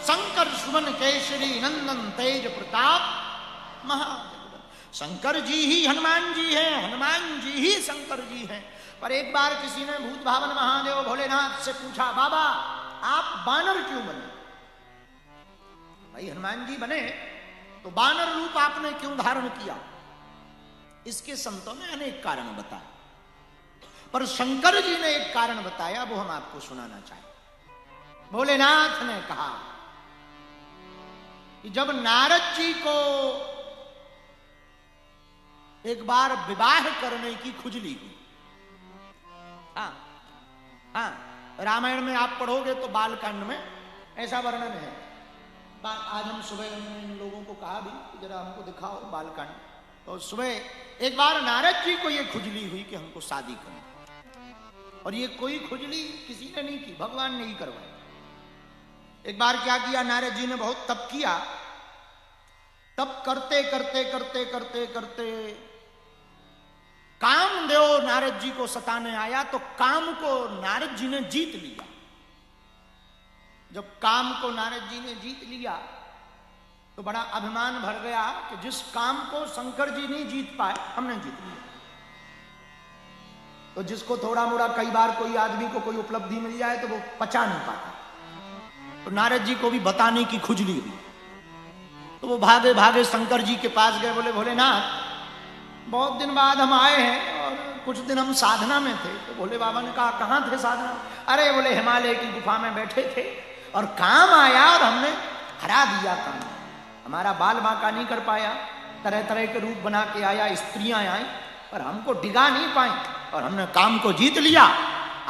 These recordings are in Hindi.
शंकर सुमन केसरी नंदन तेज प्रताप महाजगदम्ब। शंकर जी ही हनुमान जी हैं, हनुमान जी ही शंकर जी हैं। पर एक बार किसी ने भूत भावन महादेव भोलेनाथ से पूछा, बाबा आप बानर क्यों बने? भाई हनुमान जी बने तो बानर रूप आपने क्यों धारण किया? इसके संतों ने अनेक कारण बताए, पर शंकर जी ने एक कारण बताया, वो हम आपको सुनाना चाहें। भोलेनाथ ने कहा कि जब नारद जी को एक बार विवाह करने की खुजली हुई, हाँ रामायण में आप पढ़ोगे तो बालकांड में ऐसा वर्णन है। आज हम सुबह इन लोगों को कहा भी जरा हमको दिखाओ बालकांड, तो सुबह एक बार नारद जी को ये खुजली हुई कि हमको शादी करनी, और ये कोई खुजली किसी ने नहीं की, भगवान ने ही करवाई। एक बार क्या किया, नारद जी ने बहुत तप किया, तप करते करते करते करते करते कामदेव नारद जी को सताने आया, तो काम को नारद जी ने जीत लिया। जब काम को नारद जी ने जीत लिया तो बड़ा अभिमान भर गया कि जिस काम को शंकर जी नहीं जीत पाए हमने जीत लिया। तो जिसको थोड़ा मोड़ा कई बार कोई आदमी को कोई उपलब्धि मिल जाए तो वो पचा नहीं पाता, तो नारद जी को भी बताने की खुजली हुई। तो वो भागे भागे शंकर जी के पास गए, बोले भोलेनाथ बहुत दिन बाद हम आए हैं और कुछ दिन हम साधना में थे। तो भोले बाबा ने कहा कहां थे साधना? अरे बोले हिमालय की गुफा में बैठे थे और काम आया और हमने हरा दिया काम, हमारा बाल बांका नहीं कर पाया, तरह तरह के रूप बना के आया, स्त्रियां आई पर हमको डिगा नहीं पाई और हमने काम को जीत लिया,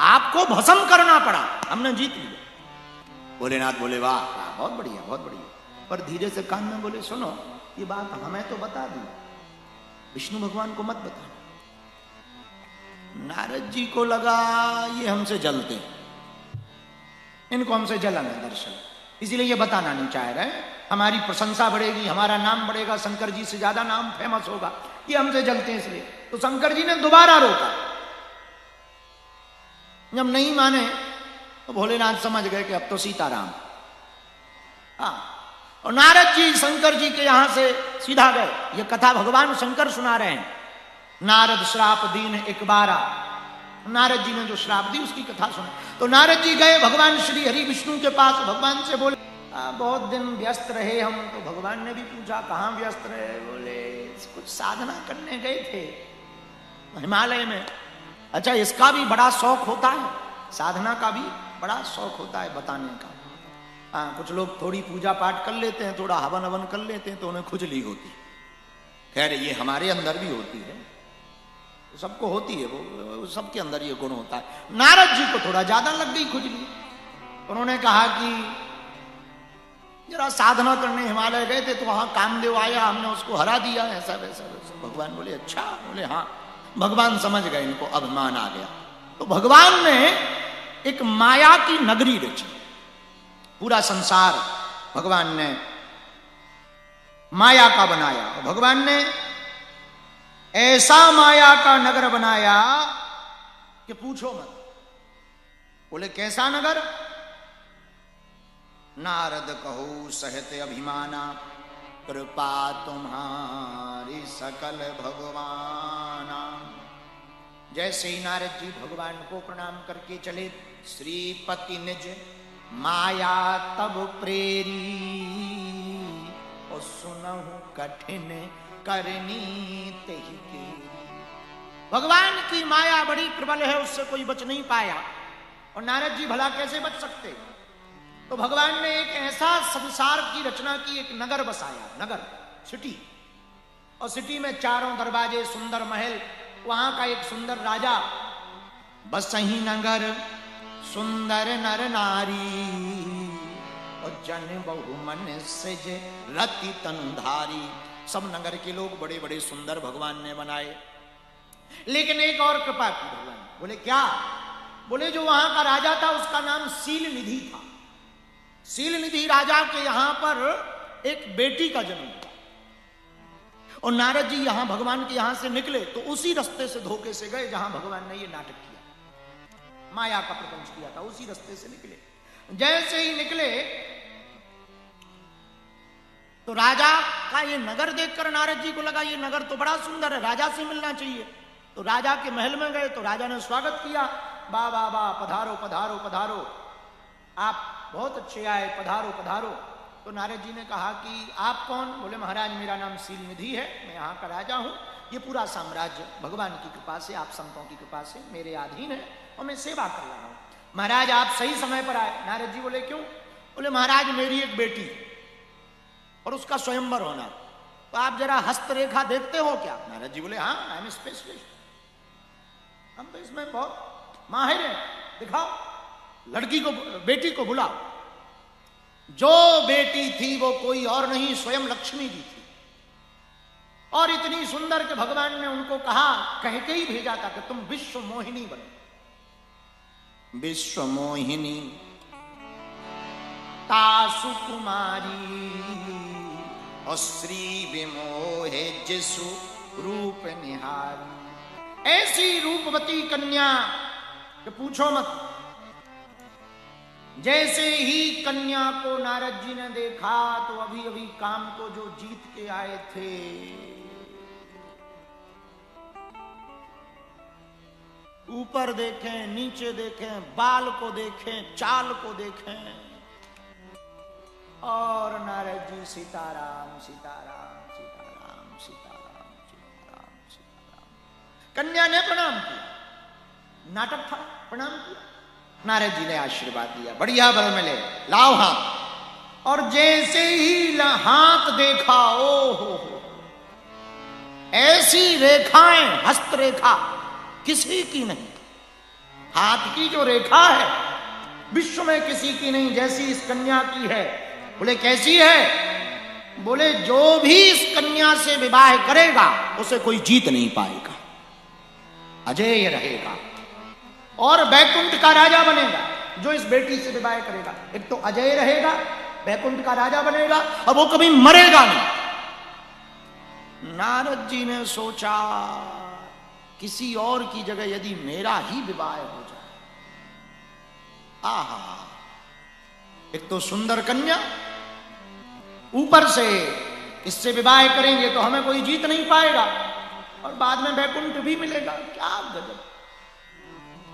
आपको भस्म करना पड़ा, हमने जीत लिया। भोलेनाथ बोले वाह बहुत बढ़िया बहुत बढ़िया, पर धीरे से कान में बोले सुनो ये बात हमें तो बता दी, विष्णु भगवान को मत बता। नारद जी को लगा ये हमसे जलते, इनको हमसे जलन है दर्शन, इसीलिए ये बताना नहीं चाह रहे, हमारी प्रशंसा बढ़ेगी, हमारा नाम बढ़ेगा, शंकर जी से ज्यादा नाम फेमस होगा, ये हमसे जलते हैं इसलिए। तो शंकर जी ने दोबारा रोका, जब नहीं माने तो भोलेनाथ समझ गए कि अब तो सीताराम। और नारद जी शंकर जी के यहां से सीधा गए। ये कथा भगवान शंकर सुना रहे हैं। नारद श्राप दीन एक बारा, नारद जी ने जो श्राप दी उसकी कथा सुना। तो नारद जी गए भगवान श्री हरि विष्णु के पास, भगवान से बोले बहुत दिन व्यस्त रहे हम। तो भगवान ने भी पूछा कहां व्यस्त रहे? बोले कुछ साधना करने गए थे हिमालय में। अच्छा इसका भी बड़ा शौक होता है, साधना का भी बड़ा शौक होता है बताने का। कुछ लोग थोड़ी पूजा पाठ कर लेते हैं, थोड़ा हवन हवन कर लेते हैं तो उन्हें खुजली होती है। खैर ये हमारे अंदर भी होती है, सबको होती है, वो सबके अंदर ये गुण होता है। नारद जी को थोड़ा ज्यादा लग गई खुजली, उन्होंने कहा कि जरा साधना करने हिमालय गए थे तो वहां कामदेव आया, हमने उसको हरा दिया, ऐसा वैसा वैसा। भगवान बोले अच्छा? बोले हाँ। भगवान समझ गए इनको अभिमान आ गया। तो भगवान ने एक माया की नगरी रची, पूरा संसार भगवान ने माया का बनाया। भगवान ने ऐसा माया का नगर बनाया कि पूछो मत। बोले कैसा नगर? नारद कहो सहत अभिमाना, कृपा तुम्हारी सकल भगवाना। जैसे ही नारद जी भगवान को प्रणाम करके चले, श्रीपति निज माया तब प्रेरी, और सुनहु कठिन करनी तेहि के। भगवान की माया बड़ी प्रबल है, उससे कोई बच नहीं पाया। और नारद जी भला कैसे बच सकते? तो भगवान ने एक ऐसा संसार की रचना की, एक नगर बसाया, नगर सिटी। और सिटी में चारों दरवाजे, सुंदर महल, वहां का एक सुंदर राजा। बसही नगर सुंदर नर नारी, और जन बहु मन सिज रति तनुधारी। सब नगर के लोग बड़े बड़े सुंदर भगवान ने बनाए। लेकिन एक और कृपा की भगवान। बोले क्या? बोले जो वहां का राजा था उसका नाम सील निधि था। सील निधि राजा के यहां पर एक बेटी का जन्म हुआ। और नारद जी यहां भगवान के यहां से निकले तो उसी रास्ते से धोखे से गए जहां भगवान ने ये नाटक किया, माया का प्रपंच किया था, उसी रास्ते से निकले। जैसे ही निकले तो राजा का ये नगर देखकर नारद जी को लगा ये नगर तो बड़ा सुंदर है, राजा से मिलना चाहिए। तो राजा के महल में गए तो राजा ने स्वागत किया, वाह वाह वाह, पधारो पधारो पधारो, आप बहुत अच्छे आए, पधारो पधारो। तो नारद जी ने कहा कि आप कौन? बोले महाराज मेरा नाम शीलनिधि है, मैं यहाँ का राजा हूँ, ये पूरा साम्राज्य भगवान की कृपा से, आप संतों की कृपा से मेरे अधीन है और मैं सेवा कर रहा हूँ। महाराज आप सही समय पर आए। नारद जी बोले क्यों? बोले महाराज मेरी एक बेटी और उसका स्वयंवर होना, तो आप जरा हस्तरेखा देखते हो क्या? नारद जी बोले हाँ, आई एम स्पेशलिस्ट, हम तो इसमें बहुत माहिर हैं, दिखाओ। लड़की को, बेटी को बुलाओ। जो बेटी थी वो कोई और नहीं, स्वयं लक्ष्मी जी थी, और इतनी सुंदर कि भगवान ने उनको कहा, कह के ही भेजा था कि तुम विश्व मोहिनी बनो। विश्व मोहिनी तासु कुमारी और श्री विमोहे जिसु रूप निहारी। ऐसी रूपवती कन्या कि पूछो मत। जैसे ही कन्या को नारद जी ने देखा तो अभी अभी काम को जो जीत के आए थे, ऊपर देखें, नीचे देखें, बाल को देखें, चाल को देखें, और नारद जी सीताराम सीताराम सीताराम सीताराम सीताराम सीताराम। कन्या ने प्रणाम किया, नाटक था, प्रणाम किया। नारद जी ने आशीर्वाद दिया, बढ़िया बर मिले, लाओ हाथ। और जैसे ही हाथ देखा, ओ हो, ऐसी रेखाएं, हस्तरेखा किसी की नहीं। हाथ की जो रेखा है विश्व में किसी की नहीं जैसी इस कन्या की है। बोले कैसी है? बोले जो भी इस कन्या से विवाह करेगा उसे कोई जीत नहीं पाएगा, अजेय रहेगा और बैकुंठ का राजा बनेगा। जो इस बेटी से विवाह करेगा, एक तो अजय रहेगा, बैकुंठ का राजा बनेगा, और वो कभी मरेगा नहीं। नारद जी ने सोचा किसी और की जगह यदि मेरा ही विवाह हो जाए, आहा, एक तो सुंदर कन्या, ऊपर से इससे विवाह करेंगे तो हमें कोई जीत नहीं पाएगा, और बाद में बैकुंठ भी मिलेगा। क्या गजब।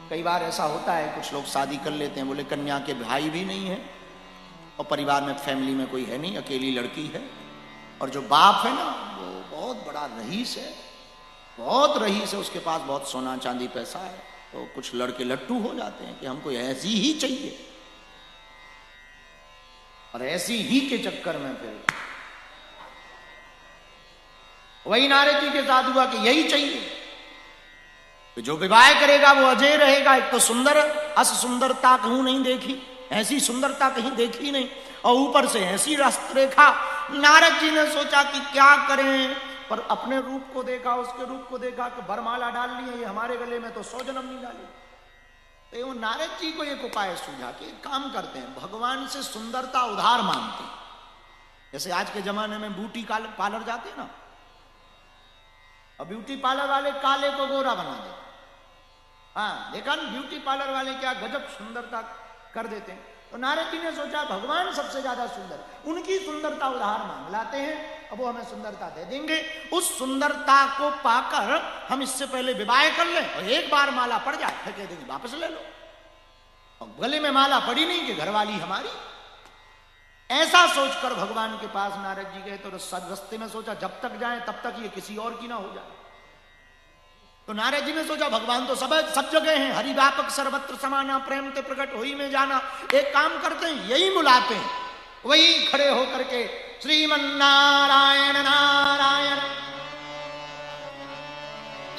कई बार ऐसा होता है, कुछ लोग शादी कर लेते हैं, बोले कन्या के भाई भी नहीं है और परिवार में, फैमिली में कोई है नहीं, अकेली लड़की है, और जो बाप है ना वो बहुत बड़ा रईस है, बहुत रईस है, उसके पास बहुत सोना चांदी पैसा है। तो कुछ लड़के लट्टू हो जाते हैं कि हमको ऐसी ही चाहिए, और ऐसी ही के चक्कर में फिर वही नारद जी के साथ हुआ कि यही चाहिए। तो जो विवाह करेगा वो अजय रहेगा। एक तो सुंदर, अस सुंदरता कहूं नहीं देखी, ऐसी सुंदरता कहीं देखी नहीं, और ऊपर से ऐसी हस्तरेखा। नारद जी ने सोचा कि क्या करें, पर अपने रूप को देखा, उसके रूप को देखा कि वरमाला डाल ली है ये हमारे गले में, तो 100 जन्म नहीं डाली। तो नारद जी को एक उपाय सूझा कि एक काम करते हैं, भगवान से सुंदरता उधार मांगते हैं। जैसे आज के जमाने में ब्यूटी पार्लर जाते हैं ना, और ब्यूटी पार्लर वाले काले को गोरा बना देते। हाँ देखा ना, ब्यूटी पार्लर वाले क्या गजब सुंदरता कर देते हैं। तो नारद जी ने सोचा भगवान सबसे ज्यादा सुंदर, उनकी सुंदरता उधार मांग लाते हैं, अब वो हमें सुंदरता दे देंगे। उस सुंदरता को पाकर हम इससे पहले विवाह कर लें, और एक बार माला पड़ जाए फिर कह देंगे वापस ले लो। और गले में माला पड़ी नहीं कि घरवाली हमारी। ऐसा सोचकर भगवान के पास नारद जी गए। तो रास्ते में सोचा जब तक जाए तब तक ये किसी और की ना हो जाए। तो नारद जी ने सोचा भगवान तो सब जगह हैं, हरि व्यापक सर्वत्र समाना, प्रेम ते प्रकट होई में जाना। एक काम करते हैं, यही बुलाते हैं। वही खड़े होकर के श्रीमन्नारायण नारायण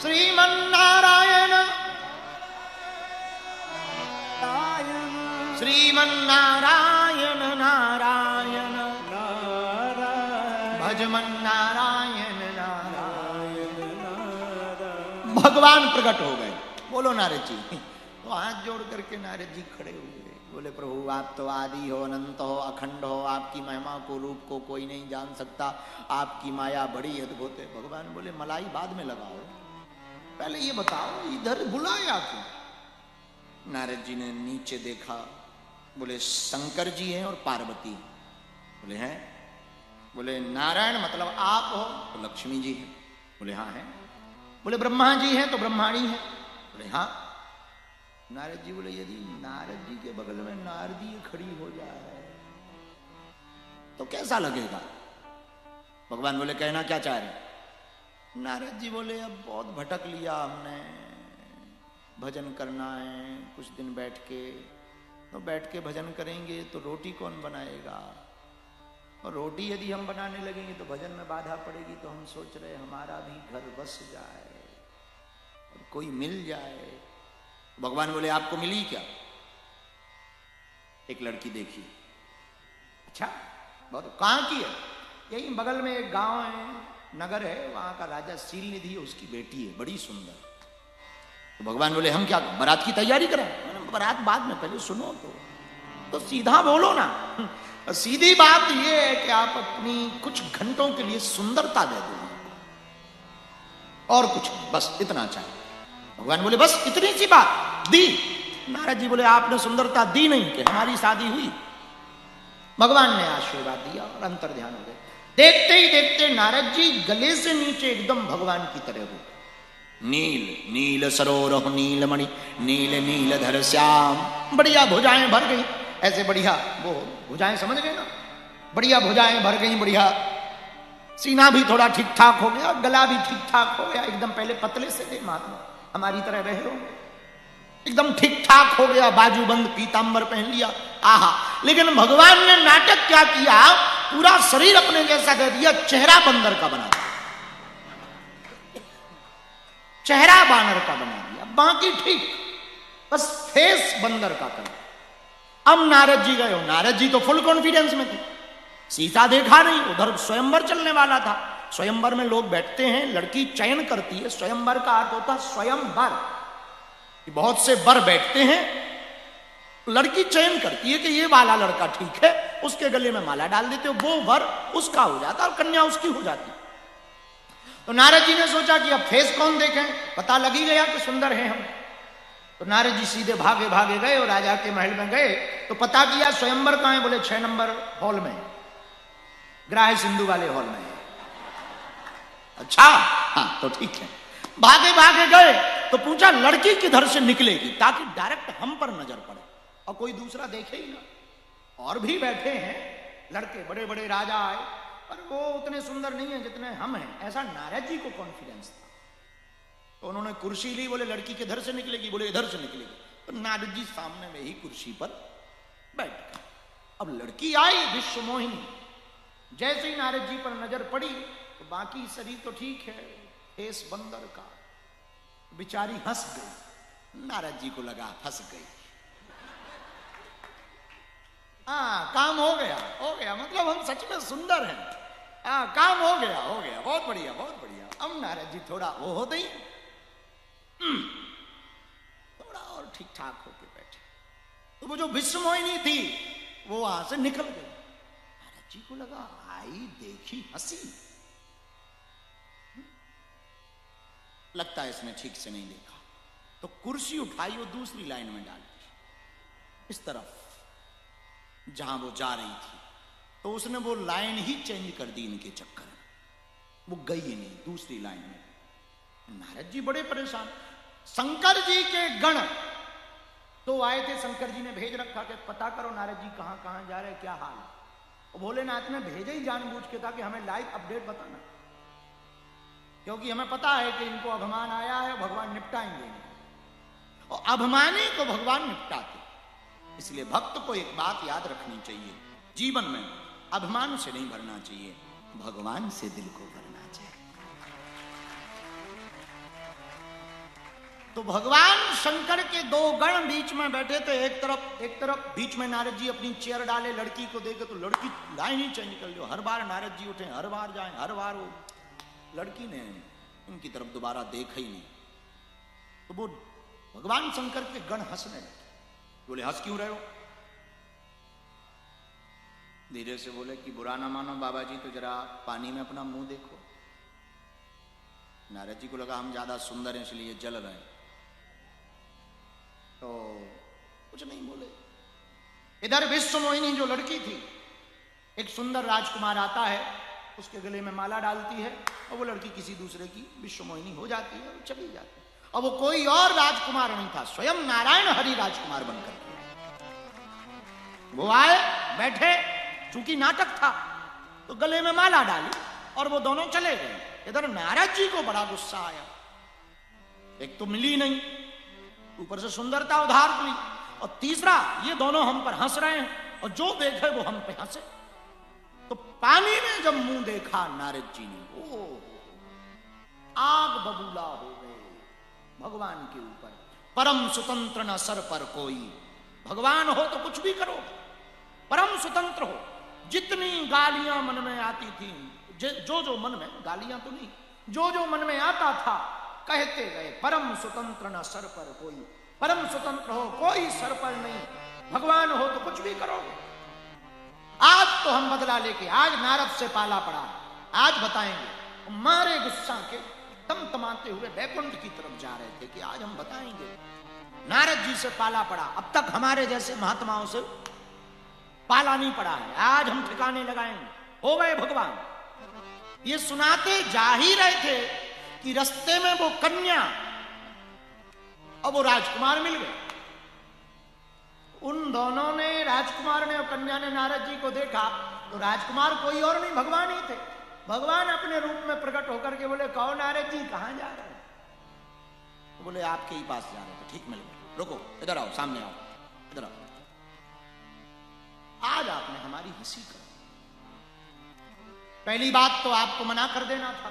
श्रीमन्नारायण श्रीमन्नारायण नारायण भजमन्नारायण नारायण। भगवान प्रकट हो गए। बोलो नारद जी। तो हाथ जोड़ करके नारद जी खड़े हुए, बोले प्रभु आप तो आदि हो, अनंत हो, अखंड हो, आपकी महिमा को, रूप को कोई नहीं जान सकता, आपकी माया बड़ी अद्भुत है। भगवान बोले मलाई बाद में लगाओ, पहले ये बताओ इधर बुलाया क्यों? नारद जी ने नीचे देखा, बोले शंकर जी हैं और पार्वती। बोले हैं? बोले नारायण मतलब आप हो? तो लक्ष्मी जी है। बोले हाँ है। बोले ब्रह्मा जी हैं? तो ब्रह्माणी है। बोले हाँ। नारद जी बोले यदि नारद जी के बगल में नारदी खड़ी हो जाए तो कैसा लगेगा? भगवान बोले कहना क्या चाह रहे? नारद जी बोले अब बहुत भटक लिया हमने, भजन करना है कुछ दिन बैठ के, तो बैठ के भजन करेंगे तो रोटी कौन बनाएगा, और रोटी यदि हम बनाने लगेंगे तो भजन में बाधा पड़ेगी, तो हम सोच रहे हमारा भी घर बस जाए और कोई मिल जाए। भगवान बोले आपको मिली क्या? एक लड़की देखी। अच्छा बहुत, कहाँ की है? यही बगल में एक गांव है, नगर है, वहां का राजा सील निधि है, उसकी बेटी है, बड़ी सुंदर। तो भगवान बोले हम क्या बारात की तैयारी करें? बारात बाद में, पहले सुनो तो सीधा बोलो ना। सीधी बात यह है कि आप अपनी कुछ घंटों के लिए सुंदरता दे दो, और कुछ बस इतना चाहिए। भगवान बोले बस इतनी सी बात दी? नारद जी बोले आपने सुंदरता दी नहीं कि हमारी शादी हुई। भगवान ने आशीर्वाद दिया और अंतर ध्यान हो गए। देखते ही देखते नारद जी गले से नीचे एकदम भगवान की तरह हो। नील नील सरोरह नीलमणि नील नीलधर श्याम, बढ़िया भुजाएं भर गई, ऐसे बढ़िया वो भुजाएं समझ गए ना, बढ़िया भुजाएं भर गई, बढ़िया सीना भी थोड़ा ठीक ठाक हो गया, गला भी ठीक ठाक हो गया, एकदम पहले पतले से थे महात्मा, हमारी तरह रहे हो, एकदम ठीक ठाक हो गया, बाजूबंद पीतांबर पहन लिया, आहा। लेकिन भगवान ने नाटक क्या किया, पूरा शरीर अपने जैसा कर दिया, चेहरा बंदर का बना दिया, चेहरा बानर का बना दिया, बाकी ठीक, बस फेस बंदर का कर। अब नारद जी गए हो, नारद जी तो फुल कॉन्फिडेंस में थे, सीता देखा नहीं, उधर स्वयंवर चलने वाला था। स्वयंवर में लोग बैठते हैं, लड़की चयन करती है, स्वयंवर का अर्थ होता है स्वयंवर, बहुत से वर बैठते हैं, लड़की चयन करती है कि ये वाला लड़का ठीक है, उसके गले में माला डाल देते हो, वो वर उसका हो जाता और कन्या उसकी हो जाती। तो नारद जी ने सोचा कि अब फेस कौन देखें, पता लग ही गया कि सुंदर हैं हम। तो नारद जी सीधे भागे भागे गए और राजा के महल में गए, तो पता किया स्वयंवर कहां है? बोले 6 नंबर हॉल में, ग्राह सिंधु वाले हॉल में। अच्छा हाँ तो ठीक है। भागे भागे गए तो पूछा लड़की किधर से निकलेगी, ताकि डायरेक्ट हम पर नजर पड़े और कोई दूसरा देखे ही ना। और भी बैठे हैं लड़के, बड़े बड़े राजा आए, पर वो उतने सुंदर नहीं है जितने हम हैं, ऐसा नारद जी को कॉन्फिडेंस था। तो उन्होंने कुर्सी ली, बोले लड़की किधर से निकलेगी? बोले इधर से निकलेगी। तो नारद जी सामने में ही कुर्सी पर बैठ गए। अब लड़की आई विश्व मोहिनी, जैसे ही नारद जी पर नजर पड़ी तो बाकी शरीर तो ठीक है, फेस बंदर का, बेचारी हंस गई। नारद जी को लगा फंस गई, हाँ काम हो गया, मतलब हम सच में सुंदर हैं, हाँ काम हो गया, बहुत बढ़िया बहुत बढ़िया। अब नारद जी थोड़ा वो होते ही थोड़ा और ठीक ठाक होके बैठे, तो वो जो विश्व मोहिनी थी वो वहां से निकल गई। नारद जी को लगा आई देखी हंसी, लगता है इसने ठीक से नहीं देखा, तो कुर्सी उठाई और दूसरी लाइन में डाल दी, इस तरफ जहां वो जा रही थी। तो उसने वो लाइन ही चेंज कर दी इनके चक्कर में, वो गई ही नहीं दूसरी लाइन में। नारद जी बड़े परेशान। शंकर जी के गण तो आए थे, शंकर जी ने भेज रखा कि पता करो नारद जी कहां कहां जा रहे, क्या हाल है। और भोलेनाथ ने भेजा ही जानबूझ के था कि हमें लाइव अपडेट बताना, क्योंकि हमें पता है कि इनको अभिमान आया है, भगवान निपटाएंगे इनको, और अभिमानी को भगवान निपटाते। इसलिए भक्त को एक बात याद रखनी चाहिए, जीवन में अभिमान से नहीं भरना चाहिए, भगवान से दिल को भरना चाहिए। तो भगवान शंकर के 2 गण बीच में बैठे थे, एक तरफ बीच में नारद जी अपनी चेयर डाले, लड़की को देखे तो लड़की लाइन ही चेंज कर लो, हर बार नारद जी उठे, हर बार जाए, हर बार वो लड़की ने उनकी तरफ दोबारा देखा ही नहीं। तो वो भगवान शंकर के गण हंसने लगे, बोले हंस क्यों रहे हो? धीरे से बोले कि बुरा ना मानो बाबा जी, तो जरा पानी में अपना मुंह देखो। नारद जी को लगा हम ज्यादा सुंदर हैं इसलिए जल रहे हैं, तो कुछ नहीं बोले। इधर विश्व मोहिनी जो लड़की थी एक सुंदर राजकुमार आता है, उसके गले में माला डालती है और वो लड़की किसी दूसरे की विश्वमोहिनी हो जाती है और चली जाती है। और वो कोई और राजकुमार नहीं था, स्वयं नारायण हरि राजकुमार बनकर के वो आए, बैठे, चूंकि नाटक था तो गले में माला डाली और वो दोनों चले गए। इधर नारद जी को बड़ा गुस्सा आया, एक तो मिली नहीं, ऊपर से सुंदरता उधार हुई, और तीसरा ये दोनों हम पर हंस रहे हैं और जो देखे वो हम पे हंसे। तो पानी में जब मुंह देखा नारद जी ने, ओ आग बबूला हो गए भगवान के ऊपर। परम स्वतंत्र न सर पर कोई, भगवान हो तो कुछ भी करो, परम स्वतंत्र हो। जितनी गालियां मन में आती थी, जो मन में, गालियां तो नहीं, जो मन में आता था कहते गए। परम स्वतंत्र न सर पर कोई, परम स्वतंत्र हो, कोई सर पर नहीं, भगवान हो तो कुछ भी करो। आज तो हम बदला लेके, आज नारद से पाला पड़ा, आज बताएंगे। मारे गुस्सा के तमतमाते हुए बैकुंठ की तरफ जा रहे थे कि आज हम बताएंगे। नारद जी से पाला पड़ा, अब तक हमारे जैसे महात्माओं से पाला नहीं पड़ा है, आज हम ठिकाने लगाएंगे, हो गए भगवान। ये सुनाते जा ही रहे थे कि रास्ते में वो कन्या और वो राजकुमार मिल गए। उन दोनों ने, राजकुमार ने और कन्या ने नारद जी को देखा तो राजकुमार कोई और नहीं, भगवान ही थे। भगवान अपने रूप में प्रकट होकर के बोले, कहो नारद जी कहां जा रहे हैं? तो बोले आपके ही पास जा रहे थे। ठीक, मिल गए, रुको, इधर आओ, सामने आओ, इधर आओ। आज आपने हमारी हंसी कर, पहली बात तो आपको मना कर देना था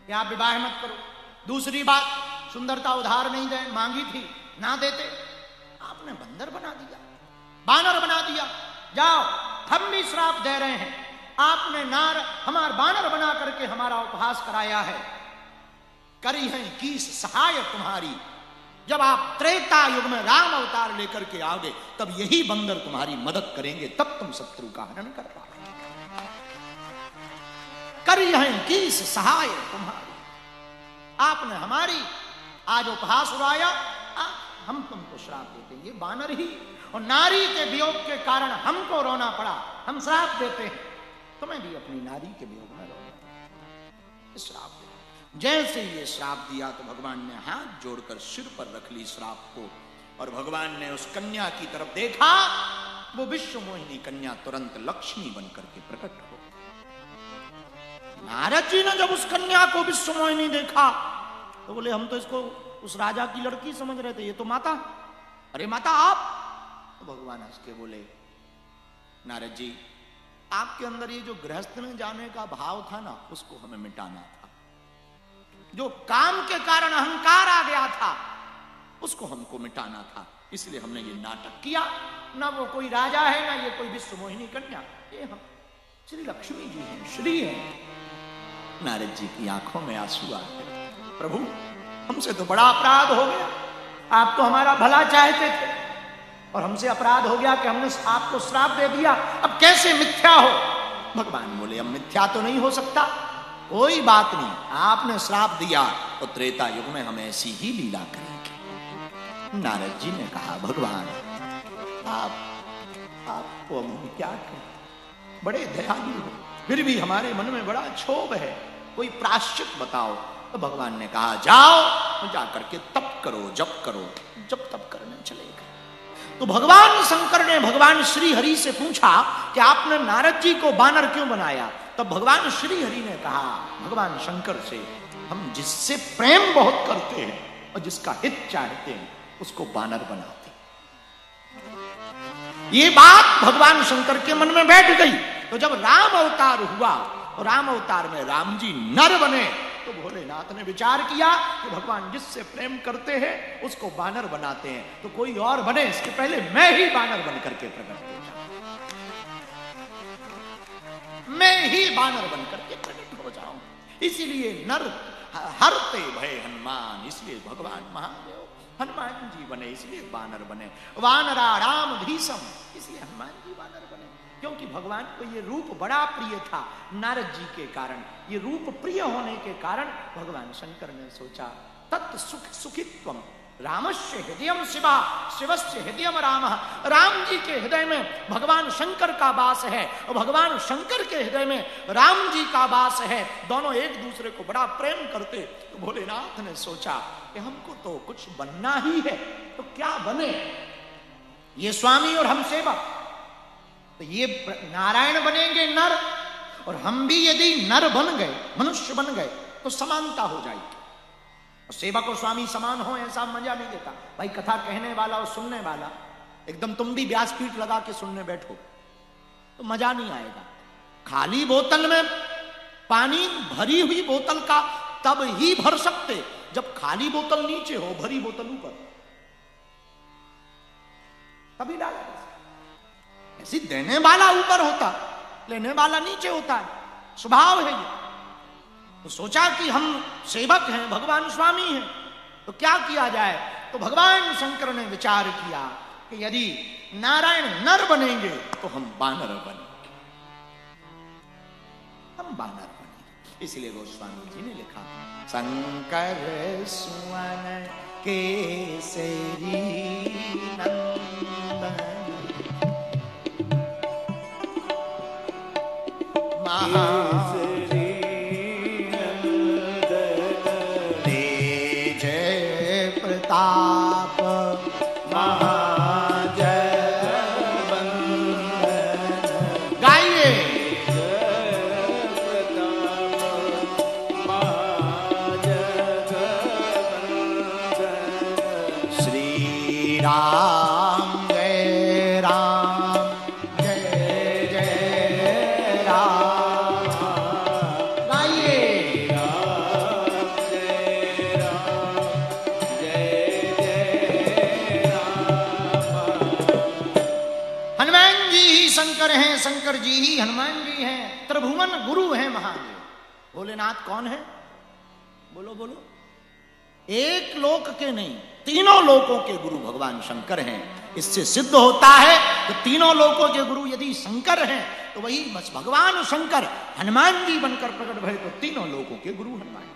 कि आप विवाह मत करो। दूसरी बात, सुंदरता उधार नहीं दे, मांगी थी, ना देते, आपने बंदर बना दिया, बानर बना दिया। जाओ, हम भी श्राप दे रहे हैं, आपने हमार बानर बना करके हमारा उपहास कराया है। करी है किस सहाय तुम्हारी, जब आप त्रेता युग में राम अवतार लेकर के आओगे तब यही बंदर तुम्हारी मदद करेंगे, तब तुम शत्रु का हनन कर पाओगे। करी है किस सहाय तुम्हारी, आपने हमारी आज उपहास उड़ाया, हम तुमको श्राप देते हैं। ये बानर ही और नारी के वियोग के कारण हमको रोना पड़ा, हम श्राप देते हैं, तुम्हें भी अपनी नारी के वियोग में रोना। श्राप दे, जैसे ये श्राप दिया तो भगवान ने हाथ जोड़कर सिर पर रख ली श्राप को, और भगवान ने उस कन्या की तरफ देखा, वो विश्व मोहिनी कन्या तुरंत लक्ष्मी बनकर के प्रकट हो। नारद जी ने जब उस कन्या को विश्व मोहिनी देखा तो बोले, हम तो इसको उस राजा की लड़की समझ रहे थे, ये तो माता। अरे माता आप? तो भगवान हंस के बोले, नारद जी आपके अंदर ये जो गृहस्थ में जाने का भाव था ना, उसको हमें मिटाना था। जो काम के कारण अहंकार आ गया था उसको हमको मिटाना था, इसलिए हमने ये नाटक किया। ना वो कोई राजा है, ना ये कोई विश्व मोहिनी कन्या, ये हम श्री लक्ष्मी जी हैं, श्री हैं। नारद जी की आंखों में आंसू आ गए, प्रभु हमसे तो बड़ा अपराध हो गया, आप तो हमारा भला चाहते थे और हमसे अपराध हो गया कि हमने आपको श्राप दे दिया, अब कैसे मिथ्या हो? भगवान बोले, अब मिथ्या तो नहीं हो सकता, कोई बात नहीं, आपने श्राप दिया तो त्रेता युग में हम ऐसी ही लीला करेंगे। नारद जी ने कहा, भगवान आपको हम क्या कहें, बड़े दयालु हो, फिर भी हमारे मन में बड़ा क्षोभ है, कोई प्रायश्चित बताओ। तो भगवान ने कहा, जाओ जाकर के तप करो, जप करो, जब तप करने चले गए। तो भगवान शंकर ने भगवान श्री हरि से पूछा कि आपने नारद जी को बानर क्यों बनाया? तब भगवान श्री हरि ने कहा भगवान शंकर से, हम जिससे प्रेम बहुत करते हैं और जिसका हित चाहते हैं उसको बानर बनाते। ये बात भगवान शंकर के मन में बैठ गई। तो जब राम अवतार हुआ और राम अवतार में राम जी नर बने, तो भोलेनाथ ने विचार किया कि भगवान जिससे प्रेम करते हैं उसको बानर बनाते हैं, तो कोई और बने इसके पहले मैं ही बानर बन करके प्रकट हो जाऊं, मैं ही बानर बन करके प्रकट हो जाऊं। इसीलिए नर हरते भय हनुमान, इसलिए भगवान महादेव हनुमान जी बने, इसलिए बानर बने। वानरा राम धीसम, इसलिए हनुमान जी बानर बने, क्योंकि भगवान को ये रूप बड़ा प्रिय था। नारद जी के कारण, ये रूप प्रिय होने के कारण भगवान शंकर ने सोचा, तत् सुख सुखित्वम रामस्य हृदयम शिवा शिवस्य हृदयम राम। राम जी के हृदय में भगवान शंकर का वास है और भगवान शंकर के हृदय में राम जी का वास है। दोनों एक दूसरे को बड़ा प्रेम करते। तो भोलेनाथ ने सोचा कि हमको तो कुछ बनना ही है, तो क्या बने? ये स्वामी और हम सेवक, तो ये नारायण बनेंगे नर, और हम भी यदि नर बन गए, मनुष्य बन गए, तो समानता हो जाएगी। और सेवक और स्वामी समान हो ऐसा मजा नहीं देता भाई। कथा कहने वाला और सुनने वाला एकदम तुम भी व्यासपीठ लगा के सुनने बैठो तो मजा नहीं आएगा। खाली बोतल में पानी, भरी हुई बोतल का तब ही भर सकते जब खाली बोतल नीचे हो, भरी बोतल ऊपर, तभी डाला। ऐसी देने वाला ऊपर होता, लेने वाला नीचे होता है, स्वभाव है ये। तो सोचा कि हम सेवक हैं, भगवान स्वामी हैं, तो क्या किया जाए? तो भगवान शंकर ने विचार किया कि यदि नारायण नर बनेंगे तो हम बानर बनेंगे, हम बानर बनेंगे। इसलिए गोस्वामी जी ने लिखा, शंकर सुवन केसरी नंदन केसरी प्रताप महाजगवंदन। गाइए श्री राम जय राम, जय जय राम। गाइए शंकर हैं, शंकर जी ही हनुमान जी हैं, त्रिभुवन गुरु हैं महादेव। भोलेनाथ कौन है? बोलो बोलो। एक लोक के नहीं, तीनों लोकों के गुरु भगवान शंकर हैं। इससे सिद्ध होता है कि तीनों लोकों के गुरु यदि शंकर हैं तो वही बस भगवान शंकर हनुमान जी बनकर प्रकट भय, तो तीनों लोकों के गुरु हनुमान जी।